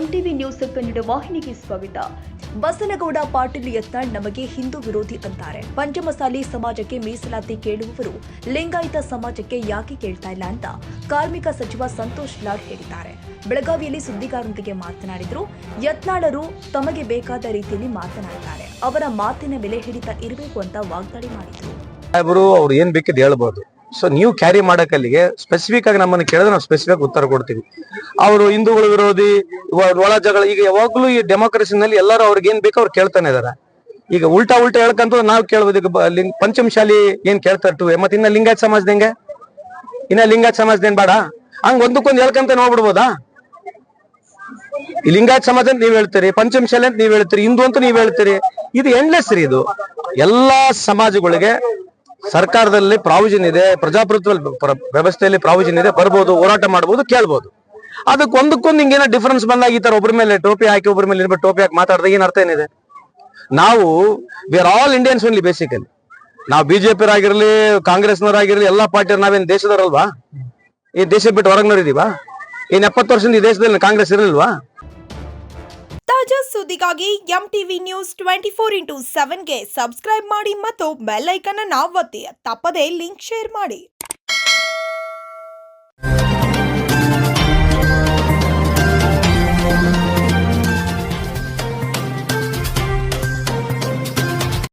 MTV news Kannada ವಾಹಿನಿಗೆ ಸ್ವಾಗತ. ಬಸನಗೌಡ ಪಾಟೀಲ್ ಯತ್ನಾಳ್ ನಮಗೆ ಹಿಂದೂ ವಿರೋಧಿ ಅಂತಾರೆ. ಪಂಚಮಸಾಲಿ ಸಮಾಜಕ್ಕೆ ಮೀಸಲಾತಿ ಕೇಳುವವರು ಲಿಂಗಾಯತ ಸಮಾಜಕ್ಕೆ ಯಾಕೆ ಕೇಳ್ತಾ ಇಲ್ಲ ಅಂತ ಕಾರ್ಮಿಕ ಸಚಿವ ಸಂತೋಷ್ ಲಾಡ್ ಹೇಳಿದ್ದಾರೆ. ಬೆಳಗಾವಿಯಲ್ಲಿ ಸುದ್ದಿಗಾರರೊಂದಿಗೆ ಮಾತನಾಡಿದ್ರು. ಯತ್ನಾಳರು ತಮಗೆ ಬೇಕಾದ ರೀತಿಯಲ್ಲಿ ಮಾತನಾಡುತ್ತಾರೆ. ಅವರ ಮಾತಿನ ಬೆಲೆ ಹಿಡಿತ ಇರಬೇಕು ಅಂತ ವಾಗ್ದಾಳಿ ಮಾಡಿದ್ರು. ಅವ್ರು ಏನ್ ಬೇಕಿದ್ ಹೇಳ್ಬೋದು. ಸೊ ನೀವು ಕ್ಯಾರಿ ಮಾಡಕ್ ಅಲ್ಲಿಗೆ ಸ್ಪೆಸಿಫಿಕ್ ಆಗಿ ನಮ್ಮನ್ನು ಕೇಳಿದ್ರೆ ನಾವು ಸ್ಪೆಸಿಫಿಕ್ ಉತ್ತರ ಕೊಡ್ತೀವಿ. ಅವರು ಹಿಂದೂಗಳ ವಿರೋಧಿ, ಒಳ ಜಗಳ, ಈಗ ಯಾವಾಗ್ಲೂ ಈ ಡೆಮೋಕ್ರಸಿನಲ್ಲಿ ಎಲ್ಲರೂ ಅವ್ರಿಗೆ ಏನ್ ಬೇಕೋ ಅವ್ರು ಕೇಳ್ತಾನೆ ಇದಾರೆ. ಈಗ ಉಲ್ಟಾ ಹೇಳ್ಕಂತ ನಾವು ಕೇಳ್ಬೋದು. ಈಗ ಪಂಚಮಶಾಲಿ ಏನ್ ಕೇಳ್ತಾರೆ ಮತ್ತೆ ಇನ್ನ ಲಿಂಗಾಯತ್ ಸಮಾಜದಂಗೆ, ಇನ್ನ ಲಿಂಗಾಯತ್ ಸಮಾಜದೇನ್ ಬೇಡ, ಹಂಗ ಒಂದಕ್ಕೊಂದು ಹೇಳ್ಕಂತ ನೋಡ್ಬಿಡ್ಬೋದಾ? ಈ ಲಿಂಗಾಯತ್ ಸಮಾಜ ಅಂತ ನೀವ್ ಹೇಳ್ತೀರಿ, ಪಂಚಮಶಾಲಿ ಅಂತ ನೀವ್ ಹೇಳ್ತೀರಿ, ಹಿಂದೂ ಅಂತ ನೀವ್ ಹೇಳ್ತೀರಿ. ಇದು ಎಂಡ್ಲೆಸ್ ರೀ. ಇದು ಎಲ್ಲಾ ಸಮಾಜಗಳಿಗೆ ಸರ್ಕಾರದಲ್ಲಿ ಪ್ರಾವಿಷನ್ ಇದೆ, ಪ್ರಜಾಪ್ರಭುತ್ವ ವ್ಯವಸ್ಥೆಯಲ್ಲಿ ಪ್ರಾವಿಷನ್ ಇದೆ. ಬರ್ಬೋದು, ಹೋರಾಟ ಮಾಡ್ಬೋದು, ಕೇಳ್ಬೋದು. ಅದಕ್ಕೆ ಒಂದಕ್ಕೊಂದು ಹಿಂಗೇನೋ ಡಿಫರೆನ್ಸ್ ಬಂದಾಗ ಈ ತರ ಒಬ್ಬರ ಮೇಲೆ ಟೋಪಿ ಹಾಕಿ ಒಬ್ಬರ ಮೇಲೆ ಟೋಪಿ ಹಾಕಿ ಮಾತಾಡಿದಾಗ ಏನ್ ಅರ್ಥ ಏನಿದೆ? ನಾವು we are all Indians only. Basically ನಾವು ಬಿಜೆಪಿ ಆಗಿರ್ಲಿ, ಕಾಂಗ್ರೆಸ್ನವರಾಗಿರ್ಲಿ, ಎಲ್ಲಾ ಪಾರ್ಟಿಯವ್ರು ನಾವೇನ್ ದೇಶದವರಲ್ವಾ? ಈ ದೇಶ ಬಿಟ್ಟು ಹೊರಗ್ನವ್ರು ಇದೀವಾ? ಇನ್ 70 ವರ್ಷದಿಂದ ಈ ದೇಶದಲ್ಲಿ ಕಾಂಗ್ರೆಸ್ ಇರಲಿಲ್ವಾ? ತಾಜಾ ಸುದ್ದಿಗಾಗಿ ಎಂಟಿವಿ ನ್ಯೂಸ್ 24x7ಗೆ ಸಬ್ಸ್ಕ್ರೈಬ್ ಮಾಡಿ ಮತ್ತು ಬೆಲ್ ಐಕಾನ್ ಅನ್ನು ಒತ್ತಿ. ತಪ್ಪದೇ ಲಿಂಕ್ ಶೇರ್ ಮಾಡಿ.